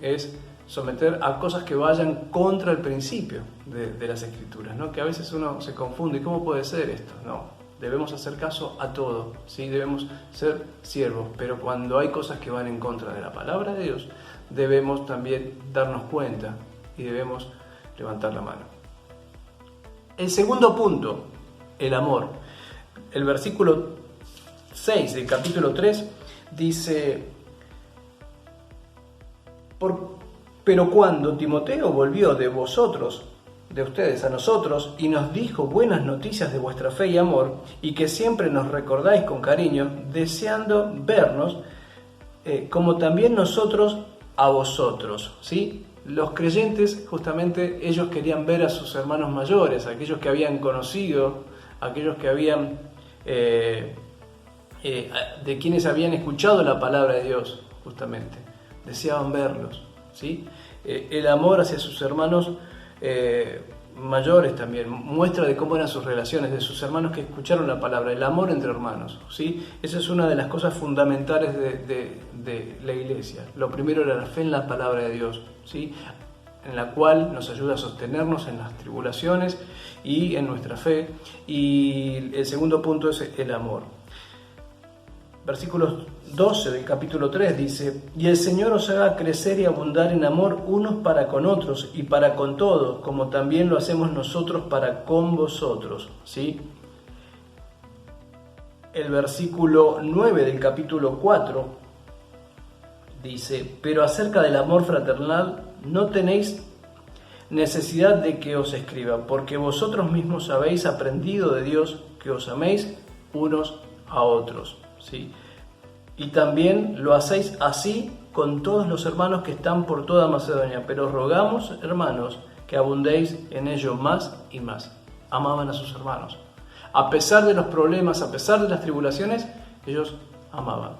es someter a cosas que vayan contra el principio de las Escrituras, ¿no? Que a veces uno se confunde, ¿cómo puede ser esto? No, debemos hacer caso a todo, ¿sí? Debemos ser siervos, pero cuando hay cosas que van en contra de la palabra de Dios, debemos también darnos cuenta y debemos levantar la mano. El segundo punto, el amor. El versículo 6 del capítulo 3 dice: pero cuando Timoteo volvió de vosotros, de ustedes a nosotros, y nos dijo buenas noticias de vuestra fe y amor, y que siempre nos recordáis con cariño, deseando vernos, como también nosotros a vosotros, ¿sí? Los creyentes, justamente, ellos querían ver a sus hermanos mayores, aquellos que habían conocido, aquellos que habían de quienes habían escuchado la palabra de Dios, justamente, deseaban verlos, ¿sí? El amor hacia sus hermanos mayores también muestra de cómo eran sus relaciones, de sus hermanos que escucharon la palabra, el amor entre hermanos, ¿sí? Esa es una de las cosas fundamentales de la iglesia. Lo primero era la fe en la palabra de Dios, ¿sí? En la cual nos ayuda a sostenernos en las tribulaciones y en nuestra fe. Y el segundo punto es el amor. Versículo 12 del capítulo 3 dice: y el Señor os haga crecer y abundar en amor unos para con otros y para con todos, como también lo hacemos nosotros para con vosotros, ¿sí? El versículo 9 del capítulo 4 dice: pero acerca del amor fraternal no tenéis necesidad de que os escriba, porque vosotros mismos habéis aprendido de Dios que os améis unos a otros, ¿sí? Y también lo hacéis así con todos los hermanos que están por toda Macedonia, pero rogamos, hermanos, que abundéis en ello más y más. Amaban a sus hermanos. A pesar de los problemas, a pesar de las tribulaciones, ellos amaban.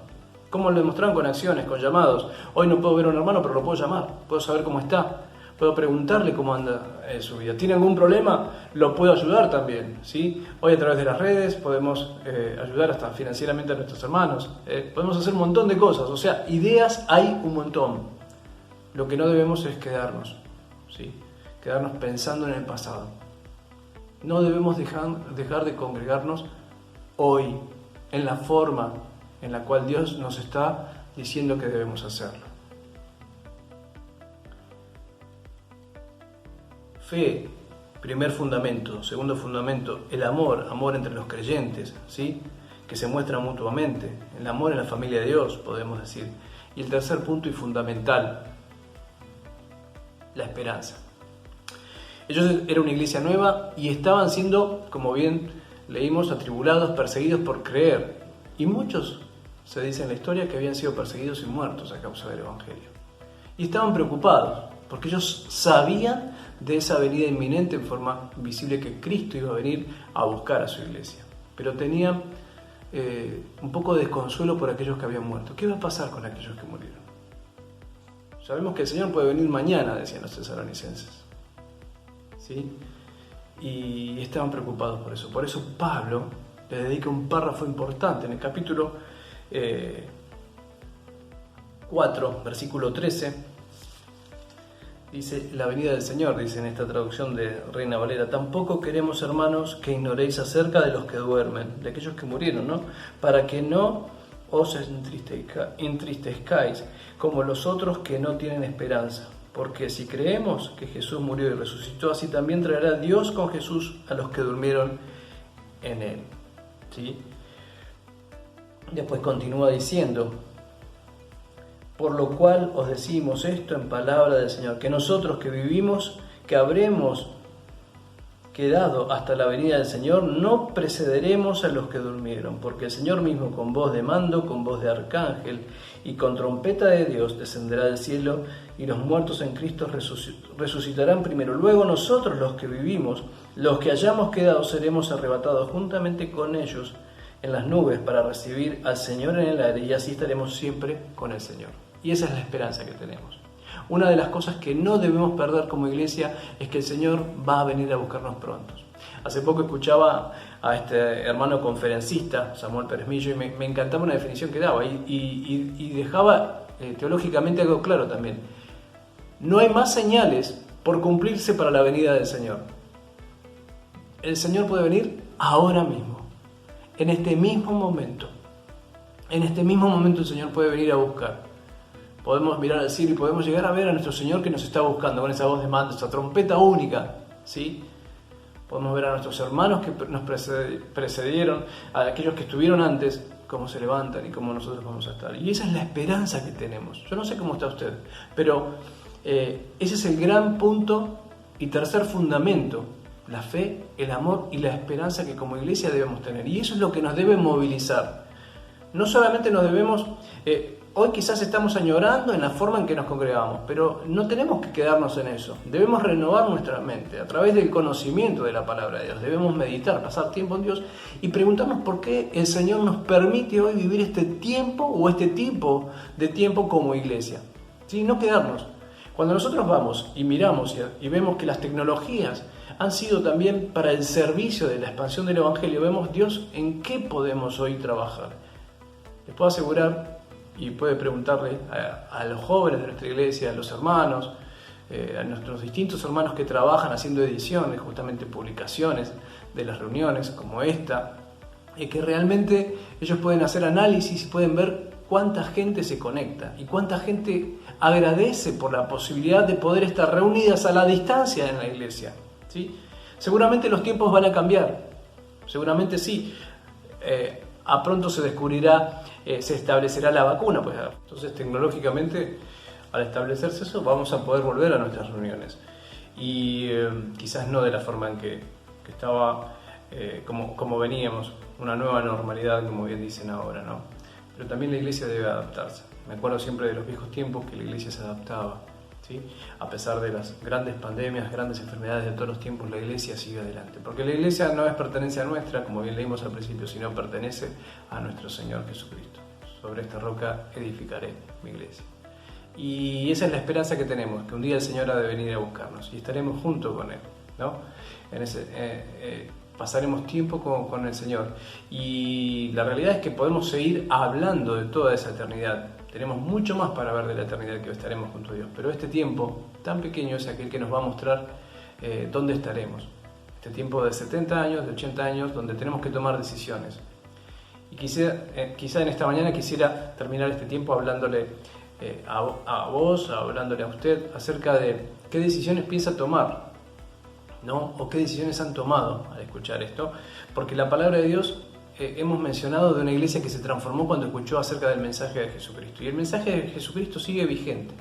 ¿Cómo lo demostraron? Con acciones, con llamados. Hoy no puedo ver a un hermano, pero lo puedo llamar. Puedo saber cómo está. Puedo preguntarle cómo anda su vida. ¿Tiene algún problema? Lo puedo ayudar también, ¿sí? Hoy a través de las redes podemos ayudar hasta financieramente a nuestros hermanos. Podemos hacer un montón de cosas. O sea, ideas hay un montón. Lo que no debemos es quedarnos, ¿sí? Quedarnos pensando en el pasado. No debemos dejar de congregarnos hoy en la forma en la cual Dios nos está diciendo que debemos hacerlo. Fe, primer fundamento. Segundo fundamento, el amor entre los creyentes, ¿sí? Que se muestra mutuamente. El amor en la familia de Dios, podemos decir. Y el tercer punto y fundamental, la esperanza. Ellos eran una iglesia nueva y estaban siendo, como bien leímos, atribulados, perseguidos por creer. Y muchos, se dice en la historia, que habían sido perseguidos y muertos a causa del Evangelio. Y estaban preocupados, porque ellos sabían de esa venida inminente en forma visible que Cristo iba a venir a buscar a su iglesia. Pero tenían un poco de desconsuelo por aquellos que habían muerto. ¿Qué va a pasar con aquellos que murieron? Sabemos que el Señor puede venir mañana, decían los tesalonicenses, ¿sí? Y estaban preocupados por eso. Por eso Pablo le dedica un párrafo importante en el capítulo 4, versículo 13. Dice la venida del Señor, dice en esta traducción de Reina Valera. Tampoco queremos, hermanos, que ignoréis acerca de los que duermen, de aquellos que murieron, ¿no? Para que no os entristezcáis como los otros que no tienen esperanza. Porque si creemos que Jesús murió y resucitó, así también traerá Dios con Jesús a los que durmieron en Él. ¿Sí? Después continúa diciendo: por lo cual os decimos esto en palabra del Señor, que nosotros que vivimos, que habremos quedado hasta la venida del Señor, no precederemos a los que durmieron, porque el Señor mismo con voz de mando, con voz de arcángel y con trompeta de Dios descenderá del cielo, y los muertos en Cristo resucitarán primero. Luego nosotros los que vivimos, los que hayamos quedado, seremos arrebatados juntamente con ellos en las nubes para recibir al Señor en el aire, y así estaremos siempre con el Señor. Y esa es la esperanza que tenemos. Una de las cosas que no debemos perder como iglesia es que el Señor va a venir a buscarnos pronto. Hace poco escuchaba a este hermano conferencista, Samuel Pérez Millo, y me encantaba una definición que daba y dejaba teológicamente algo claro también. No hay más señales por cumplirse para la venida del Señor. El Señor puede venir ahora mismo, en este mismo momento. En este mismo momento el Señor puede venir a buscar. Podemos mirar al cielo y podemos llegar a ver a nuestro Señor que nos está buscando con esa voz de mando, esa trompeta única, ¿sí? Podemos ver a nuestros hermanos que nos precedieron, a aquellos que estuvieron antes, cómo se levantan y cómo nosotros vamos a estar. Y esa es la esperanza que tenemos. Yo no sé cómo está usted, pero ese es el gran punto y tercer fundamento: la fe, el amor y la esperanza que como iglesia debemos tener. Y eso es lo que nos debe movilizar. No solamente nos debemos... Hoy quizás estamos añorando en la forma en que nos congregamos, pero no tenemos que quedarnos en eso. Debemos renovar nuestra mente a través del conocimiento de la palabra de Dios. Debemos meditar, pasar tiempo en Dios y preguntarnos por qué el Señor nos permite hoy vivir este tiempo o este tipo de tiempo como iglesia. ¿Sí? No quedarnos. Cuando nosotros vamos y miramos y vemos que las tecnologías han sido también para el servicio de la expansión del Evangelio, vemos Dios en qué podemos hoy trabajar. Les puedo asegurar, y puede preguntarle a los jóvenes de nuestra iglesia, a los hermanos, a nuestros distintos hermanos que trabajan haciendo ediciones, justamente publicaciones de las reuniones como esta, que realmente ellos pueden hacer análisis y pueden ver cuánta gente se conecta y cuánta gente agradece por la posibilidad de poder estar reunidas a la distancia en la iglesia, ¿sí? Seguramente los tiempos van a cambiar, seguramente sí. A pronto se descubrirá, se establecerá la vacuna, pues entonces tecnológicamente al establecerse eso vamos a poder volver a nuestras reuniones y quizás no de la forma en que estaba, como veníamos, una nueva normalidad, como bien dicen ahora, ¿no? Pero también la iglesia debe adaptarse. Me acuerdo siempre de los viejos tiempos que la iglesia se adaptaba, ¿sí? A pesar de las grandes pandemias, grandes enfermedades de todos los tiempos, la iglesia sigue adelante. Porque la iglesia no es pertenencia nuestra, como bien leímos al principio, sino pertenece a nuestro Señor Jesucristo. Sobre esta roca edificaré mi iglesia. Y esa es la esperanza que tenemos, que un día el Señor ha de venir a buscarnos y estaremos junto con Él, ¿no? Pasaremos tiempo con el Señor. Y la realidad es que podemos seguir hablando de toda esa eternidad. Tenemos mucho más para ver de la eternidad que estaremos junto a Dios. Pero este tiempo tan pequeño es aquel que nos va a mostrar dónde estaremos. Este tiempo de 70 años, de 80 años, donde tenemos que tomar decisiones. Y quizá en esta mañana quisiera terminar este tiempo hablándole a vos, hablándole a usted acerca de qué decisiones piensa tomar, ¿no? O qué decisiones han tomado al escuchar esto. Porque la palabra de Dios... hemos mencionado de una iglesia que se transformó cuando escuchó acerca del mensaje de Jesucristo. Y el mensaje de Jesucristo sigue vigente.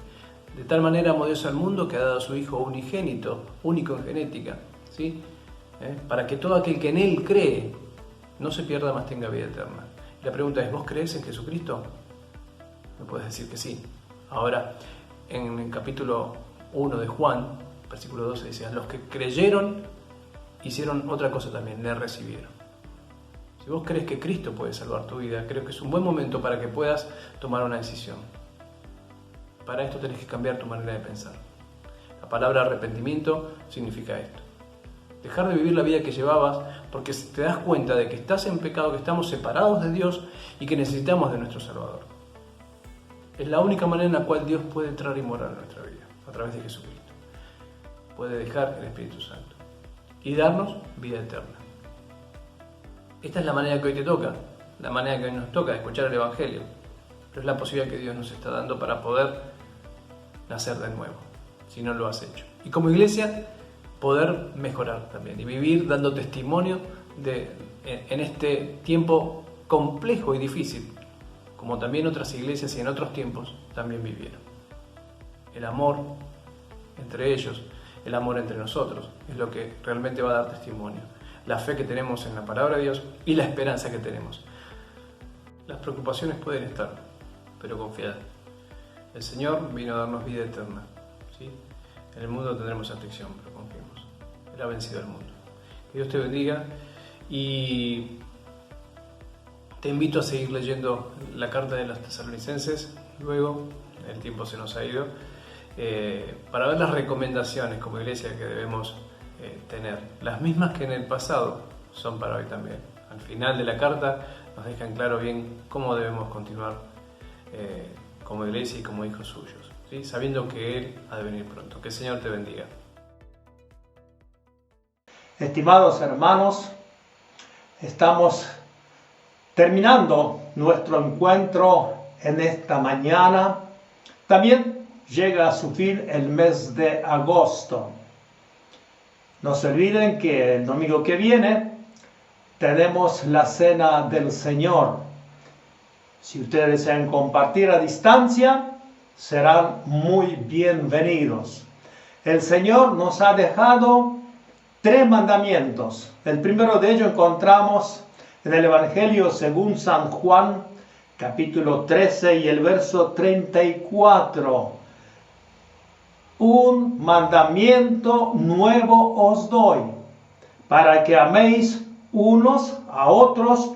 De tal manera amó Dios al mundo que ha dado a su Hijo unigénito, único en genética, ¿sí? Para que todo aquel que en Él cree no se pierda, mas tenga vida eterna. Y la pregunta es, ¿vos crees en Jesucristo? Me puedes decir que sí. Ahora, en el capítulo 1 de Juan, versículo 12, dice: los que creyeron hicieron otra cosa también, le recibieron. Si vos crees que Cristo puede salvar tu vida, creo que es un buen momento para que puedas tomar una decisión. Para esto tenés que cambiar tu manera de pensar. La palabra arrepentimiento significa esto: dejar de vivir la vida que llevabas porque te das cuenta de que estás en pecado, que estamos separados de Dios y que necesitamos de nuestro Salvador. Es la única manera en la cual Dios puede entrar y morar en nuestra vida, a través de Jesucristo. puede dejar el Espíritu Santo y darnos vida eterna. Esta es la manera que hoy te toca, la manera que hoy nos toca de escuchar el Evangelio, pero es la posibilidad que Dios nos está dando para poder nacer de nuevo, si no lo has hecho. Y como iglesia, poder mejorar también y vivir dando testimonio en este tiempo complejo y difícil, como también otras iglesias y en otros tiempos también vivieron. El amor entre ellos, el amor entre nosotros, es lo que realmente va a dar testimonio. La fe que tenemos en la palabra de Dios y la esperanza que tenemos. Las preocupaciones pueden estar, pero confiad. El Señor vino a darnos vida eterna, ¿sí? En el mundo tendremos aflicción, pero confiemos. Él ha vencido al mundo. Que Dios te bendiga y te invito a seguir leyendo la carta de los Tesalonicenses. Luego, el tiempo se nos ha ido, para ver las recomendaciones como iglesia que debemos tener. Las mismas que en el pasado son para hoy también. Al final de la carta nos dejan claro bien cómo debemos continuar como iglesia y como hijos suyos, ¿sí? Sabiendo que Él ha de venir pronto. Que el Señor te bendiga. Estimados hermanos, estamos terminando nuestro encuentro en esta mañana. También llega a su fin el mes de agosto. No se olviden que el domingo que viene tenemos la Cena del Señor. Si ustedes desean compartir a distancia, serán muy bienvenidos. El Señor nos ha dejado 3 mandamientos. El primero de ellos encontramos en el Evangelio según San Juan, capítulo 13 y el verso 34. Un mandamiento nuevo os doy, para que améis unos a otros,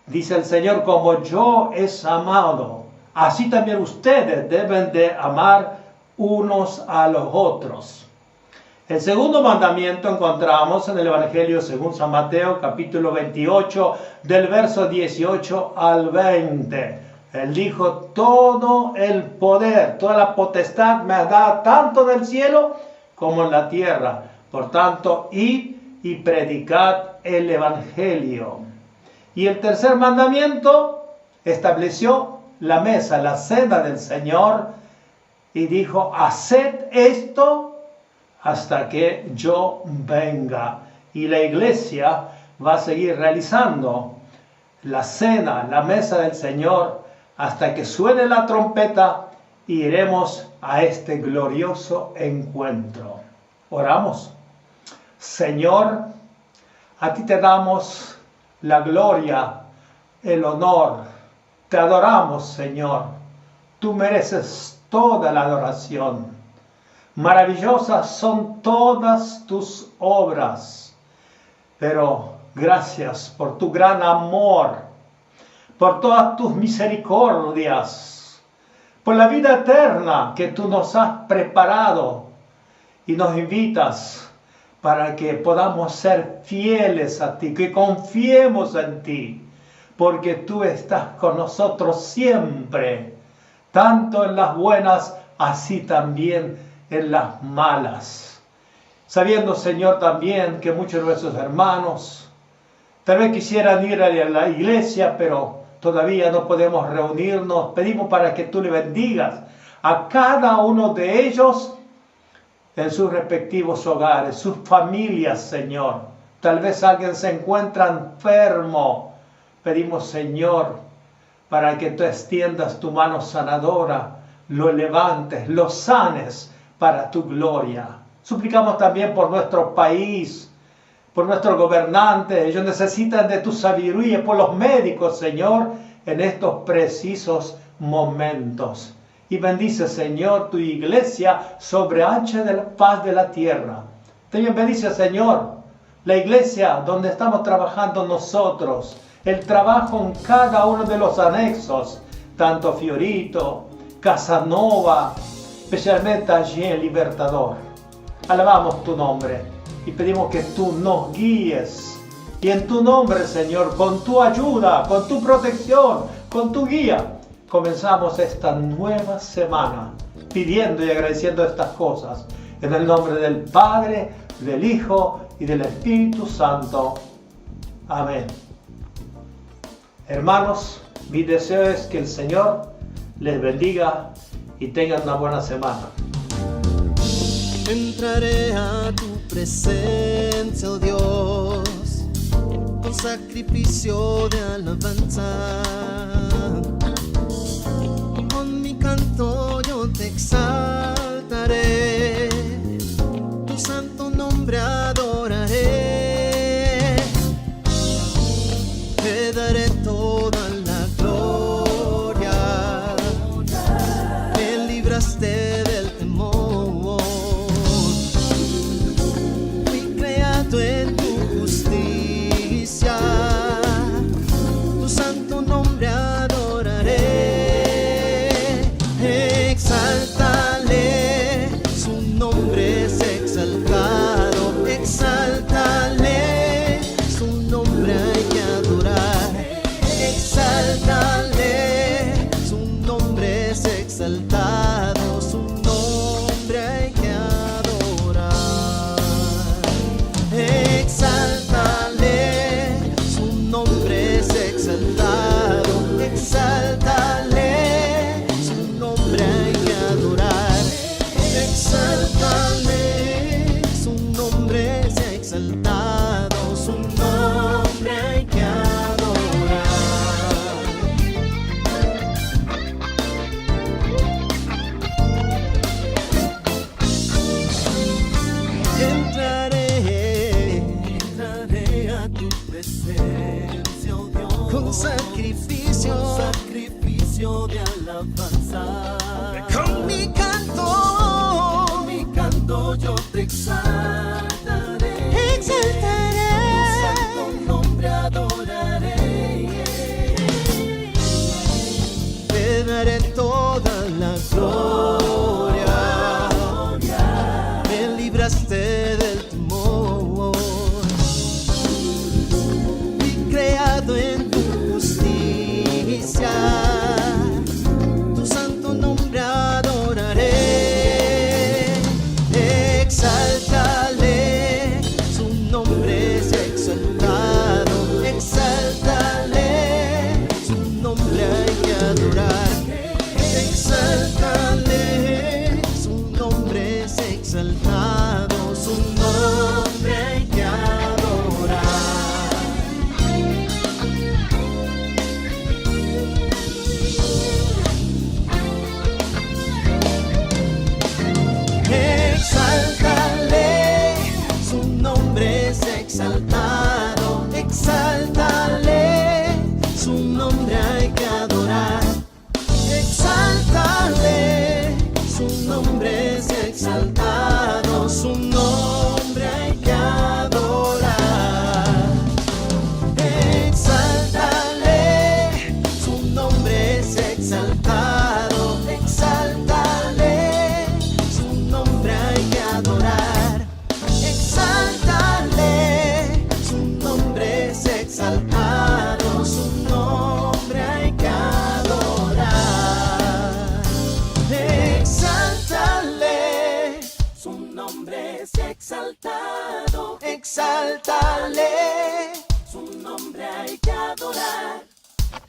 dice el Señor, como yo es amado. Así también ustedes deben de amar unos a los otros. El segundo mandamiento encontramos en el Evangelio según San Mateo, capítulo 28, del verso 18 al 20. Él dijo, todo el poder, toda la potestad me da tanto en el cielo como en la tierra. Por tanto, id y predicad el Evangelio. Y el tercer mandamiento estableció la mesa, la cena del Señor, y dijo, haced esto hasta que yo venga. Y la iglesia va a seguir realizando la cena, la mesa del Señor, hasta que suene la trompeta y iremos a este glorioso encuentro. Oramos. Señor, a ti te damos la gloria, el honor. Te adoramos, Señor. Tú mereces toda la adoración. Maravillosas son todas tus obras, pero gracias por tu gran amor, por todas tus misericordias, por la vida eterna que tú nos has preparado y nos invitas para que podamos ser fieles a ti, que confiemos en ti, porque tú estás con nosotros siempre, tanto en las buenas, así también en las malas. Sabiendo, Señor, también que muchos de nuestros hermanos tal vez quisieran ir a la iglesia, pero todavía no podemos reunirnos. Pedimos para que tú le bendigas a cada uno de ellos en sus respectivos hogares, sus familias, Señor. Tal vez alguien se encuentra enfermo. Pedimos, Señor, para que tú extiendas tu mano sanadora, lo levantes, lo sanes para tu gloria. Suplicamos también por nuestro país, por nuestros gobernantes. Ellos necesitan de tu sabiduría, por los médicos, Señor, en estos precisos momentos. Y bendice, Señor, tu iglesia sobre ancha de la paz de la tierra. También bendice, Señor, la iglesia donde estamos trabajando nosotros, el trabajo en cada uno de los anexos, tanto Fiorito, Casanova, especialmente allí en Libertador. Alabamos tu nombre y pedimos que tú nos guíes. Y en tu nombre, Señor, con tu ayuda, con tu protección, con tu guía, comenzamos esta nueva semana pidiendo y agradeciendo estas cosas En el nombre del Padre, del Hijo y del Espíritu Santo. Amén. Hermanos, mi deseo es que el Señor les bendiga y tengan una buena semana. Entraré a tu presencia, oh Dios, con sacrificio de alabanza. Con mi canto yo te exaltaré, tu santo nombre adoraré. Te daré toda la gloria, me libraste del temor. Fui creado en tu justicia, tu santo nombre adoraré. Exáltale, su nombre es exaltado. Exáltale, su nombre hay que adorar. Exáltale, su nombre es exaltado. Su nombre hay que adorar. Exáltale, su nombre es exaltado. Exáltale, su nombre hay que adorar. Exáltale, su nombre es exaltado. Su nombre hay que adorar. Entraré a tu presencia, oh Dios, con sacrificio de alabanza. Con mi canto yo te exaltaré. Exaltaré, tu santo nombre adoraré. Te daré toda la gloria, me libraste del temor. Fui creado en tu justicia, tu santo nombre adoraré. Exáltale, su nombre es exaltado. Exáltale, su nombre hay que adorar. Exáltale, su nombre es exaltado. Su nombre hay que adorar. Exáltale, su nombre es exaltado. Exáltale, su nombre hay que adorar. Exáltale, su nombre es exaltado. Su nombre hay que adorar. Exáltale, su nombre es exaltado. Exáltale, su nombre hay que adorar. Exáltale, su nombre es exaltado. Su nombre hay que adorar. Exáltale, su nombre es exaltado. Exáltale, su nombre hay que adorar.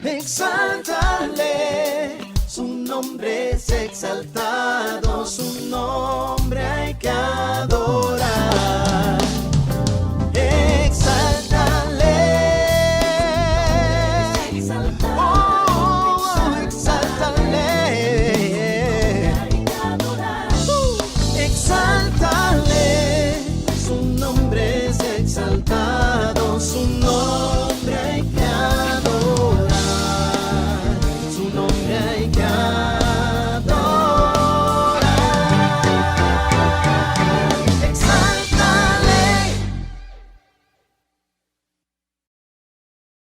Exáltale, su nombre es exaltado. Su nombre hay que adorar. Exáltale, oh, exáltale. Exáltale, su nombre es exaltado. Su nombre hay que adorar. Su nombre hay que adorar.